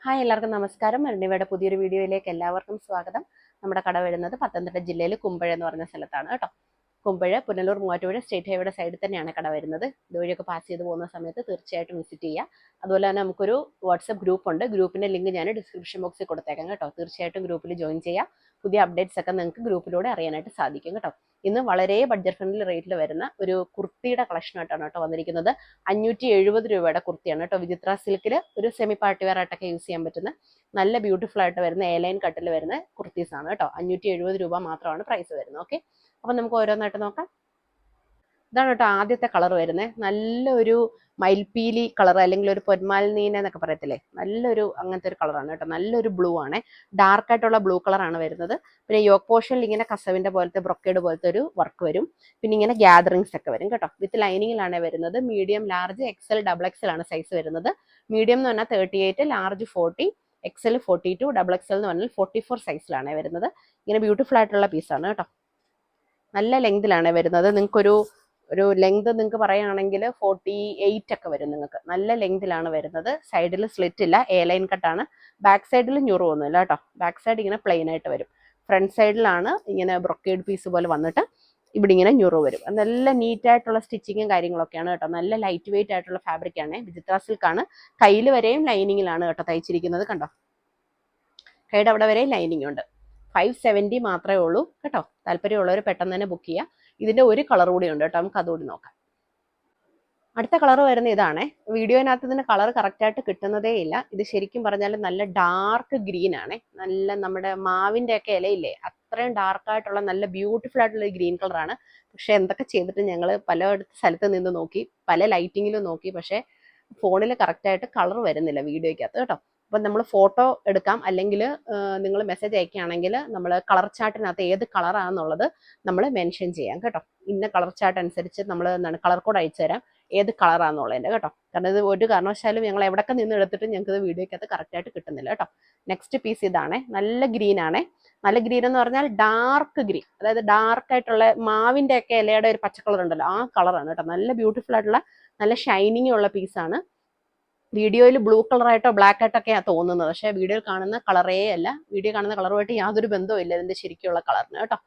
Hi എല്ലാവർക്കും നമസ്കാരം. അരുണിമയുടെ പുതിയൊരു വീഡിയോയിലേക്ക് എല്ലാവർക്കും സ്വാഗതം. നമ്മുടെ കട വരുന്നത് പത്തനംതിട്ട ജില്ലയിൽ കുമ്പഴ എന്ന് പറഞ്ഞ സ്ഥലത്താണ് കേട്ടോ. കുമ്പഴ പുനലൂർ മൂവാറ്റുപുഴ സ്റ്റേറ്റ് ഹൈവേയുടെ സൈഡിൽ തന്നെയാണ് കട വരുന്നത്. ഇതുവഴിയൊക്കെ പാസ് ചെയ്ത് പോകുന്ന സമയത്ത് തീർച്ചയായിട്ടും വിസിറ്റ് ചെയ്യുക. അതുപോലെ തന്നെ നമുക്കൊരു വാട്സപ്പ് ഗ്രൂപ്പ് ഉണ്ട്. ഗ്രൂപ്പിന്റെ ലിങ്ക് ഞാൻ ഡിസ്ക്രിപ്ഷൻ ബോക്സിൽ കൊടുത്തേക്കാം കേട്ടോ. തീർച്ചയായിട്ടും ഗ്രൂപ്പിൽ ജോയിൻ ചെയ്യുക. പുതിയ അപ്ഡേറ്റ്സ് ഒക്കെ നിങ്ങൾക്ക് ഗ്രൂപ്പിലൂടെ അറിയാനായിട്ട് സാധിക്കും കേട്ടോ. ഇന്ന് വളരെ ബഡ്ജറ്റ് ഫ്രണ്ട്ലി റേറ്റിൽ വരുന്ന ഒരു കുർത്തിയുടെ കളക്ഷൻ ആയിട്ടാണ് കേട്ടോ വന്നിരിക്കുന്നത്. 570 രൂപയുടെ കുർത്തിയാണ് കേട്ടോ. വിചിത്ര സിൽക്കിൽ ഒരു സെമി പാർട്ടി വെയർ ആയിട്ടൊക്കെ യൂസ് ചെയ്യാൻ പറ്റുന്ന നല്ല ബ്യൂട്ടിഫുൾ ആയിട്ട് വരുന്ന എലൈൻ കട്ടിൽ വരുന്ന കുർത്തീസ് ആണ് കേട്ടോ. 570 രൂപ മാത്രമാണ് പ്രൈസ് വരുന്നത്. ഓക്കെ, അപ്പം നമുക്ക് ഓരോന്നായിട്ട് നോക്കാം. ഇതാണ് കേട്ടോ ആദ്യത്തെ കളർ വരുന്നത്. നല്ലൊരു മയിൽപ്പീലി കളർ അല്ലെങ്കിൽ ഒരു പൊന്മാലിനീന എന്നൊക്കെ പറയത്തില്ലേ, നല്ലൊരു അങ്ങനത്തെ ഒരു കളറാണ് കേട്ടോ. നല്ലൊരു ബ്ലൂ ആണ്, ഡാർക്ക് ആയിട്ടുള്ള ബ്ലൂ കളറാണ് വരുന്നത്. പിന്നെ യോക്ക് പോർഷനിൽ ഇങ്ങനെ കസവിന്റെ പോലത്തെ ബ്രൊക്കേഡ് പോലത്തെ ഒരു വർക്ക് വരും. പിന്നെ ഇങ്ങനെ ഗ്യാദറിങ്സ് ഒക്കെ വരും കേട്ടോ. വിത്ത് ലൈനിങ്ങിലാണ് വരുന്നത്. Medium, large, XL, double XL ആണ് സൈസ് വരുന്നത്. മീഡിയം എന്ന് പറഞ്ഞാൽ 38, ലാർജ് 40, എക്സൽ 42, ഡബിൾ എക്സൽ എന്ന് പറഞ്ഞാൽ 44 സൈസിലാണ് വരുന്നത്. ഇങ്ങനെ ബ്യൂട്ടിഫുൾ ആയിട്ടുള്ള പീസാണ് കേട്ടോ. നല്ല ലെങ്തിലാണ് വരുന്നത്. നിങ്ങൾക്കൊരു ലെങ്ത് നിങ്ങൾക്ക് പറയുകയാണെങ്കിൽ 48 ഒക്കെ വരും നിങ്ങൾക്ക്. നല്ല ലെങ്തിലാണ് വരുന്നത്. സൈഡിൽ സ്ലിറ്റ് ഇല്ല, എ ലൈൻ കട്ടാണ്. ബാക്ക് സൈഡിൽ ഞുറുവൊന്നുമില്ല കേട്ടോ. ബാക്ക് സൈഡ് ഇങ്ങനെ പ്ലെയിൻ ആയിട്ട് വരും. ഫ്രണ്ട് സൈഡിലാണ് ഇങ്ങനെ ബ്രൊക്കേഡ് പീസ് പോലെ വന്നിട്ട് ഇവിടെ ഇങ്ങനെ ഞുറു വരും. നല്ല നീറ്റ് ആയിട്ടുള്ള സ്റ്റിച്ചിങ്ങും കാര്യങ്ങളൊക്കെയാണ് കേട്ടോ. നല്ല ലൈറ്റ് വെയിറ്റ് ആയിട്ടുള്ള ഫാബ്രിക് ആണ്. വിചിത്ര സിൽക്കാണ്. കയ്യിൽ വരെയും ലൈനിങ്ങിലാണ് കേട്ടോ തയ്ച്ചിരിക്കുന്നത്. കണ്ടോ, കൈയുടെ അവിടെ വരെയും ലൈനിങ് ഉണ്ട്. 570 മാത്രമേ ഉള്ളൂ കേട്ടോ. താല്പര്യമുള്ളവർ പെട്ടെന്ന് തന്നെ ബുക്ക് ചെയ്യുക. ഇതിന്റെ ഒരു കളർ കൂടി ഉണ്ട് കേട്ടോ, നമുക്ക് അതുകൂടി നോക്കാം. അടുത്ത കളർ വരുന്ന ഇതാണ്. വീഡിയോനകത്ത് ഇതിന് കളർ കറക്റ്റ് ആയിട്ട് കിട്ടുന്നതേ ഇല്ല. ഇത് ശരിക്കും പറഞ്ഞാൽ നല്ല ഡാർക്ക് ഗ്രീൻ ആണ്. നല്ല നമ്മുടെ മാവിന്റെ ഒക്കെ ഇലയില്ലേ, അത്രയും ഡാർക്ക് ആയിട്ടുള്ള നല്ല ബ്യൂട്ടിഫുൾ ആയിട്ടുള്ള ഗ്രീൻ കളറാണ്. പക്ഷെ എന്തൊക്കെ ചെയ്തിട്ട് ഞങ്ങൾ പല സ്ഥലത്ത് നിന്ന് നോക്കി, പല ലൈറ്റിങ്ങിലും നോക്കി, പക്ഷെ ഫോണിൽ കറക്റ്റ് ആയിട്ട് കളർ വരുന്നില്ല വീഡിയോയ്ക്കകത്ത് കേട്ടോ. അപ്പം നമ്മൾ ഫോട്ടോ എടുക്കാം, അല്ലെങ്കിൽ നിങ്ങൾ മെസ്സേജ് അയക്കുകയാണെങ്കിൽ നമ്മൾ കളർ ചാർട്ടിനകത്ത് ഏത് കളറാണെന്നുള്ളത് നമ്മൾ മെൻഷൻ ചെയ്യാം കേട്ടോ. ഇന്ന കളർ ചാർട്ട് അനുസരിച്ച് നമ്മൾ എന്താണ് കളർ കോഡ് അയച്ചു തരാം, ഏത് കളറാണെന്നുള്ളതിൻ്റെ കേട്ടോ. കാരണം ഇത് ഒരു കാരണവശാലും ഞങ്ങൾ എവിടെയൊക്കെ നിന്ന് എടുത്തിട്ട് ഞങ്ങൾക്ക് ഇത് വീഡിയോയ്ക്കകത്ത് കറക്റ്റായിട്ട് കിട്ടുന്നില്ല കേട്ടോ. നെക്സ്റ്റ് പീസ് ഇതാണ്. നല്ല ഗ്രീൻ ആണ്. നല്ല ഗ്രീൻ എന്ന് പറഞ്ഞാൽ ഡാർക്ക് ഗ്രീൻ, അതായത് ഡാർക്ക് ആയിട്ടുള്ള മാവിൻ്റെ ഒക്കെ ഇലയുടെ ഒരു പച്ച കളർ ഉണ്ടല്ലോ, ആ കളറാണ് കേട്ടോ. നല്ല ബ്യൂട്ടിഫുൾ ആയിട്ടുള്ള നല്ല ഷൈനിങ് ഉള്ള പീസാണ്. വീഡിയോയിൽ ബ്ലൂ കളറായിട്ടോ ബ്ലാക്ക് ആയിട്ടൊക്കെയാണ് തോന്നുന്നത്, പക്ഷേ വീഡിയോയിൽ കാണുന്ന കളറേ അല്ല. വീഡിയോ കാണുന്ന കളറുമായിട്ട് യാതൊരു ബന്ധവും ഇല്ല ഇതിന്റെ ശരിക്കുള്ള കളറിന് കേട്ടോ.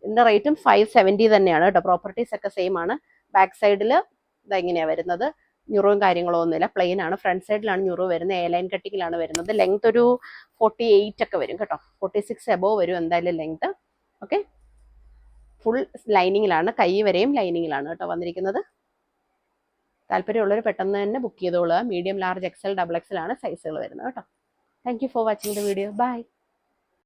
ഇതിന്റെ റേറ്റും 570 തന്നെയാണ് കേട്ടോ. പ്രോപ്പർട്ടീസ് ഒക്കെ സെയിം ആണ്. ബാക്ക് സൈഡിൽ ഇതെങ്ങനെയാണ് വരുന്നത്, ഞുറുവും കാര്യങ്ങളോ ഒന്നുമില്ല, പ്ലെയിൻ ആണ്. ഫ്രണ്ട് സൈഡിലാണ് ഞുറു വരുന്നത്. എ ലൈൻ കട്ടിങ്ങിലാണ് വരുന്നത്. ലെങ്ത് ഒരു 48 ഒക്കെ വരും കേട്ടോ. 46 എബോവ് വരും എന്തായാലും ലെങ്ത്. ഓക്കെ, ഫുൾ ലൈനിങ്ങിലാണ്, കൈ വരെയും ലൈനിങ്ങിലാണ് കേട്ടോ വന്നിരിക്കുന്നത്. താല്പര്യമുള്ളവർ പെട്ടെന്ന് തന്നെ ബുക്ക് ചെയ്തോളുക. Medium, large, XL, double XL ആണ് സൈസുകൾ വരുന്നത് കേട്ടോ. Thank you for watching the video. By.